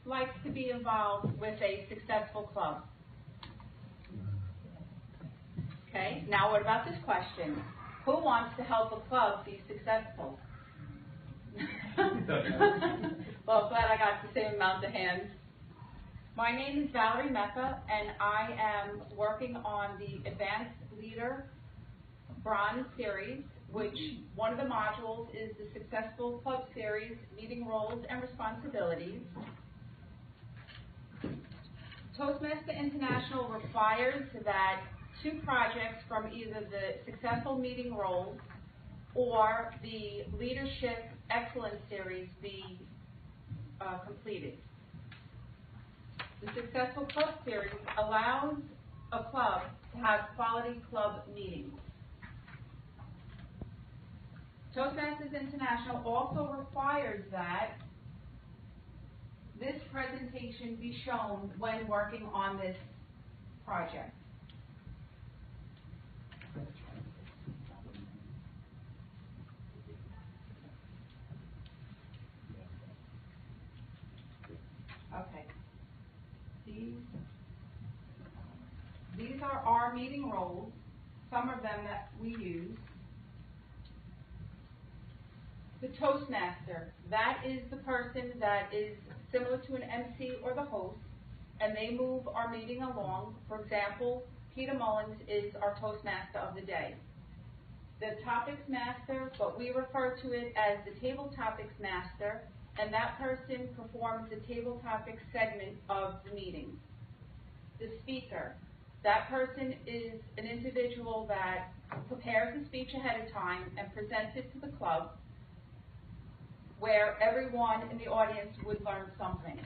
likes to be involved with a successful club? Okay, now what about this question? Who wants to help a club be successful? Well, I'm glad I got the same amount of hands. My name is Valerie Mecca, and I am working on the Advanced Leader Bronze Series, which one of the modules is the Successful Club Series, Meeting Roles and Responsibilities. Toastmasters International requires that 2 projects from either the Successful Meeting Roles or the Leadership Excellence Series be completed. The Successful Club Series allows a club to have quality club meetings. Toastmasters International also requires that this presentation be shown when working on this project. Okay. These are our meeting roles, some of them that we use. The Toastmaster, that is the person that is similar to an MC or the host, and they move our meeting along. For example, Peter Mullins is our Toastmaster of the day. The Topics Master, but we refer to it as the Table Topics Master, and that person performs the table topics segment of the meeting. The Speaker, that person is an individual that prepares the speech ahead of time and presents it to the club, where everyone in the audience would learn something.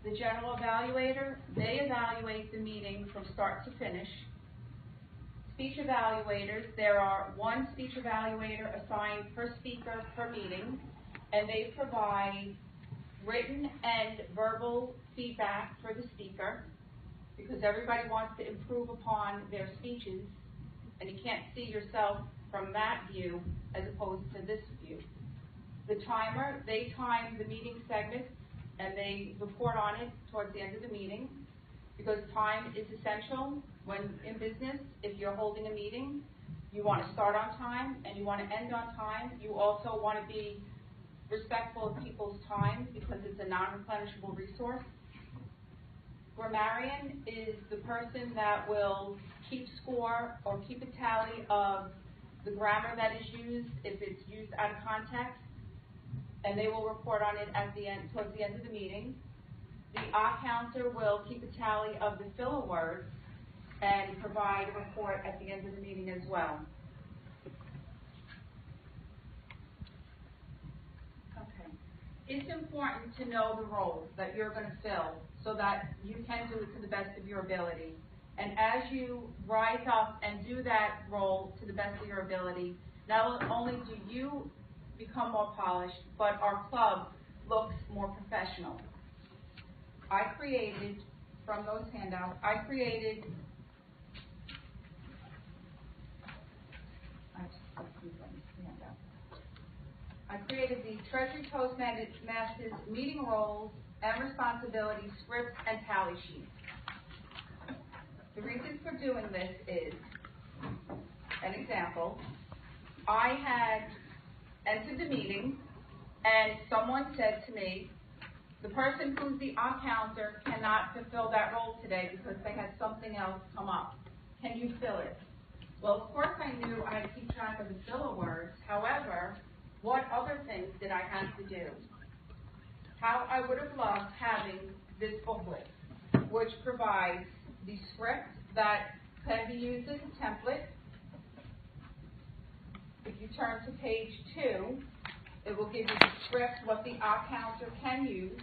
The General Evaluator, they evaluate the meeting from start to finish. Speech Evaluators, there are 1 speech evaluator assigned per speaker per meeting, and they provide written and verbal feedback for the speaker, because everybody wants to improve upon their speeches, and you can't see yourself from that view as opposed to this view. The Timer, they time the meeting segment, and they report on it towards the end of the meeting, because time is essential when in business. If you're holding a meeting, you want to start on time and you want to end on time. You also want to be respectful of people's time, because it's a non-replenishable resource. Grammarian is the person that will keep score or keep a tally of the grammar that is used if it's used out of context, and they will report on it at the end, towards the end of the meeting. The counter will keep a tally of the filler words and provide a report at the end of the meeting as well. Okay. It's important to know the roles that you're going to fill so that you can do it to the best of your ability. And as you rise up and do that role to the best of your ability, not only do you become more polished, but our club looks more professional. I created, from those handouts, I created the Treasury Toastmasters meeting roles and responsibilities, scripts, and tally sheets. The reason for doing this is, an example, I had entered the meeting and someone said to me, the person who's the counter cannot fulfill that role today because they had something else come up. Can you fill it? Well, of course I knew I had to keep track of the filler words. However, what other things did I have to do? How I would have loved having this booklet, which provides the script that can be used as a template. If you turn to page 2, it will give you the script, what the counter can use.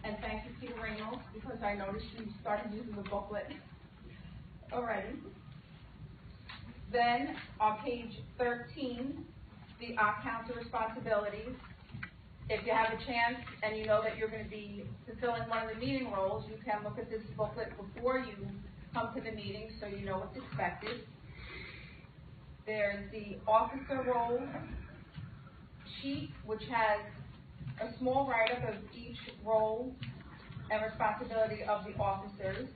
And thank you, Peter Reynolds, because I noticed you started using the booklet already. Then on page 13, the counter responsibilities. If you have a chance and you know that you're going to be fulfilling one of the meeting roles, you can look at this booklet before you come to the meeting so you know what's expected. There's the officer role sheet, which has a small write-up of each role and responsibility of the officers.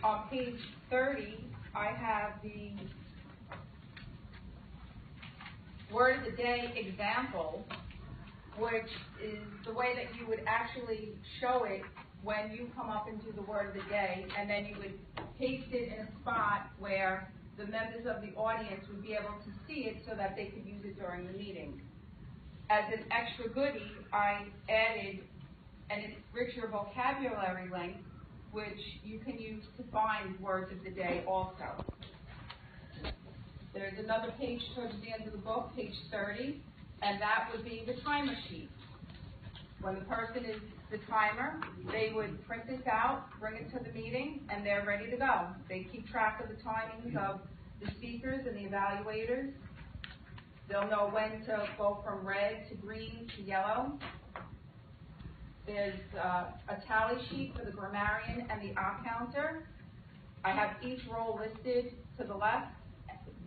On page 30, I have the word of the day example, which is the way that you would actually show it when you come up and do the word of the day, and then you would paste it in a spot where the members of the audience would be able to see it so that they could use it during the meeting. As an extra goodie, I added an enrich your vocabulary link, which you can use to find words of the day also. There's another page towards the end of the book, page 30, and that would be the timer sheet. When the person is the timer, they would print this out, bring it to the meeting, and they're ready to go. They keep track of the timings of the speakers and the evaluators. They'll know when to go from red to green to yellow. There's a tally sheet for the grammarian and the counter. I have each role listed to the left.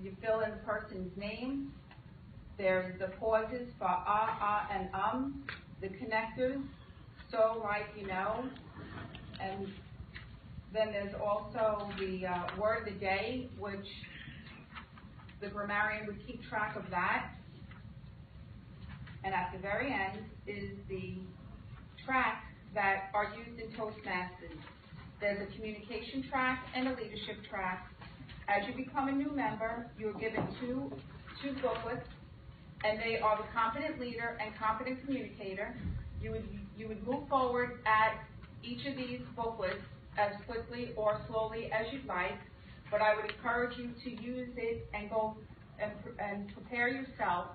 You fill in the person's name. There's the pauses for and the connectors, so, like, you know, and then there's also the word of the day, which the grammarian would keep track of that. And at the very end is the tracks that are used in Toastmasters. There's a communication track and a leadership track. As you become a new member, you're given two booklets, and they are the Competent Leader and Competent Communicator. You would move forward at each of these booklets as quickly or slowly as you'd like, but I would encourage you to use it and go and prepare yourself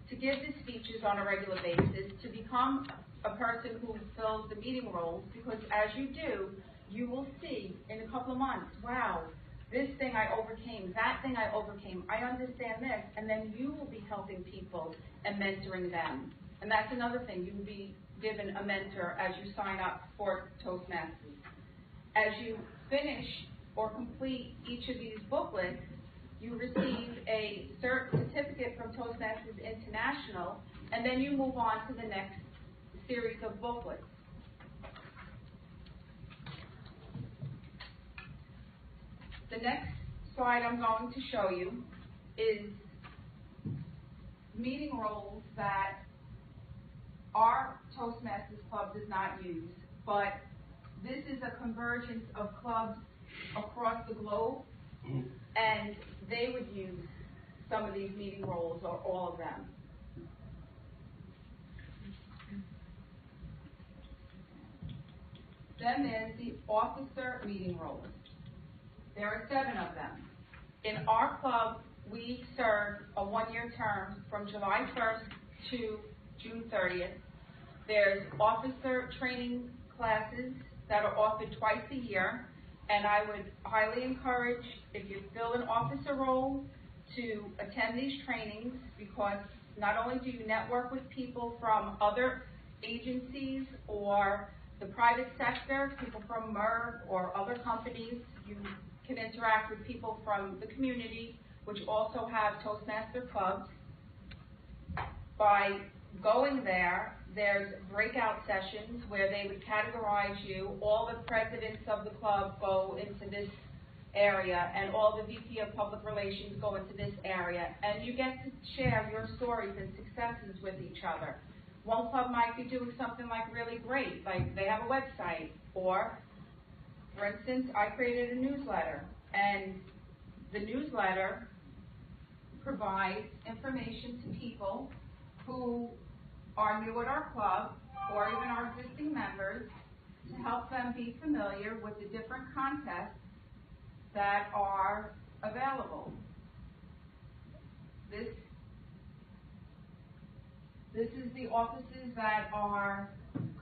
to give the speeches on a regular basis, to become a person who fills the meeting roles, because as you do, you will see in a couple of months, wow, this thing I overcame, that thing I overcame, I understand this, and then you will be helping people and mentoring them. And that's another thing, you will be given a mentor as you sign up for Toastmasters. As you finish or complete each of these booklets, you receive a certificate from Toastmasters International, and then you move on to the next series of booklets. The next slide I'm going to show you is meeting roles that our Toastmasters Club does not use, but this is a convergence of clubs across the globe, and they would use some of these meeting roles or all of them. Then there's the officer meeting roles. There are 7 of them. In our club, we serve a 1-year term from July 1st to June 30th. There's officer training classes that are offered twice a year, and I would highly encourage, if you fill an officer role, to attend these trainings, because not only do you network with people from other agencies or the private sector, people from MERV or other companies, you can interact with people from the community, which also have Toastmaster clubs. By going there, there's breakout sessions where they would categorize you. All the presidents of the club go into this area, and all the VP of Public Relations go into this area, and you get to share your stories and successes with each other. One club might be doing something like really great, like they have a website, or, for instance, I created a newsletter, and the newsletter provides information to people who are new at our club, or even our existing members, to help them be familiar with the different contests that are available. This is the offices that are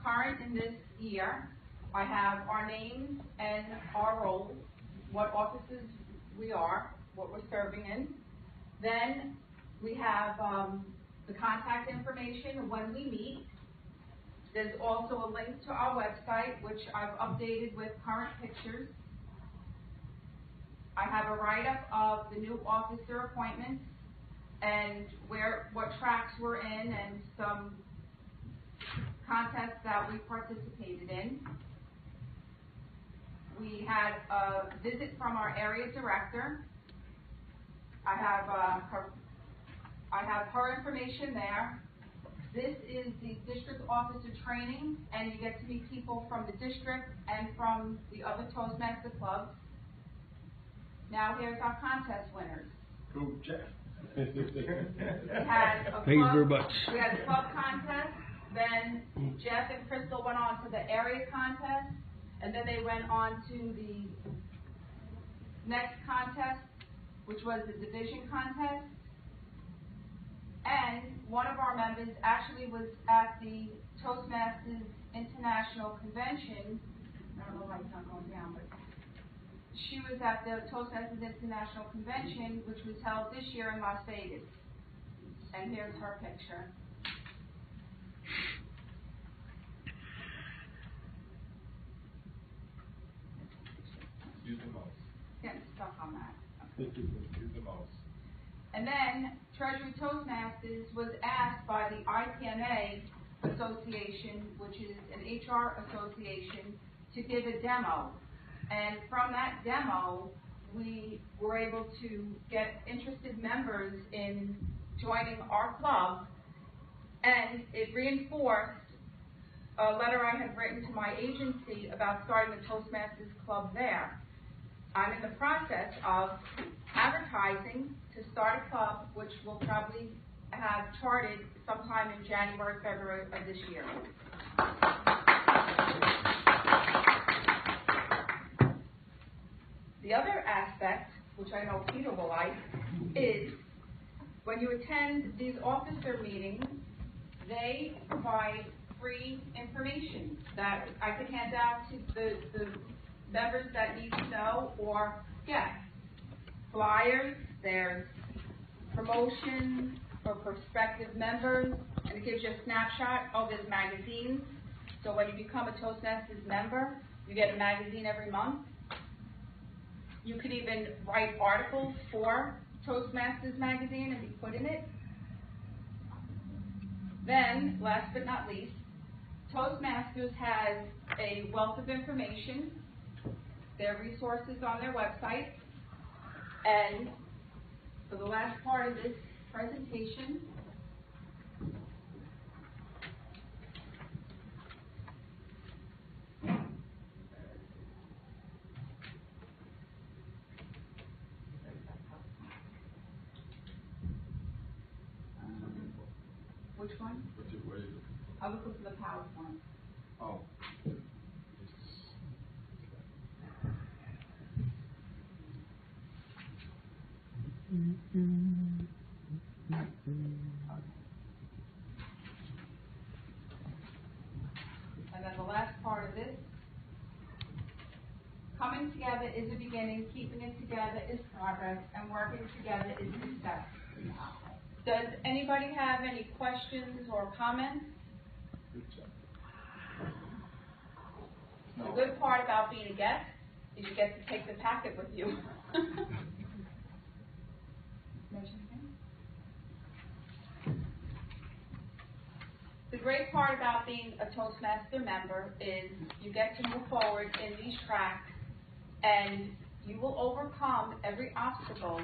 current in this year. I have our names and our roles, what offices we are, what we're serving in. Then we have the contact information when we meet. There's also a link to our website, which I've updated with current pictures. I have a write-up of the new officer appointments and what tracks we're in, and some contests that we participated in. We had a visit from our area director. I have her information there. This is the district officer training, and you get to meet people from the district and from the other Toastmaster clubs. Now here's our contest winners. Go, Jeff. We had a club contest, then Jeff and Crystal went on to the area contest, and then they went on to the next contest, which was the division contest. And one of our members actually was at the Toastmasters International Convention. I don't know why it's not going down, but she was at the Toastmasters International Convention, which was held this year in Las Vegas. And here's her picture. Use the mouse. Getting stuck on that. Use the mouse. And then Treasury Toastmasters was asked by the IPMA Association, which is an HR association, to give a demo. And from that demo, we were able to get interested members in joining our club, and it reinforced a letter I had written to my agency about starting the Toastmasters Club there. I'm in the process of advertising to start a club, which we'll probably have charted sometime in January, February of this year. The other aspect, which I know Peter will like, is when you attend these officer meetings, they provide free information that I can hand out to the members that need to know or get. Flyers, there's promotions for prospective members, and it gives you a snapshot. Oh, there's magazines. So when you become a Toastmasters member, you get a magazine every month. You could even write articles for Toastmasters magazine and be put in it. Then, last but not least, Toastmasters has a wealth of information. There are resources on their website. And for the last part of this presentation, which one? Where is it? I was looking for the PowerPoint. Oh. And then the last part of this, coming together is the beginning, keeping it together is progress, and working together is success. Does anybody have any questions or comments? Good job. The good part about being a guest is you get to take the packet with you. The great part about being a Toastmaster member is you get to move forward in these tracks, and you will overcome every obstacle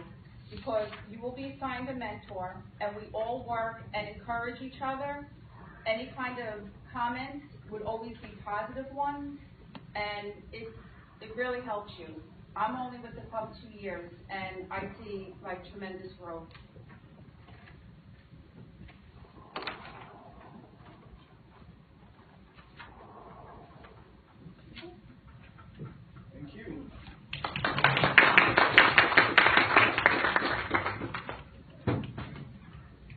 because you will be assigned a mentor, and we all work and encourage each other. Any kind of comments would always be positive ones, and it really helps you. I'm only with the club 2 years, and I see like tremendous growth. Thank you.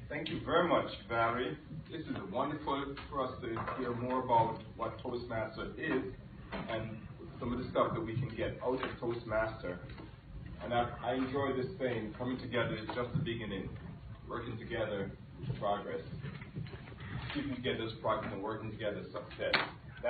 Thank you very much, Valerie. This is wonderful for us to hear more about what Toastmaster is and some of the stuff that we can get out of Toastmaster. And I enjoy this saying, coming together is just the beginning. Working together is progress. Keeping together is progress, and working together is success.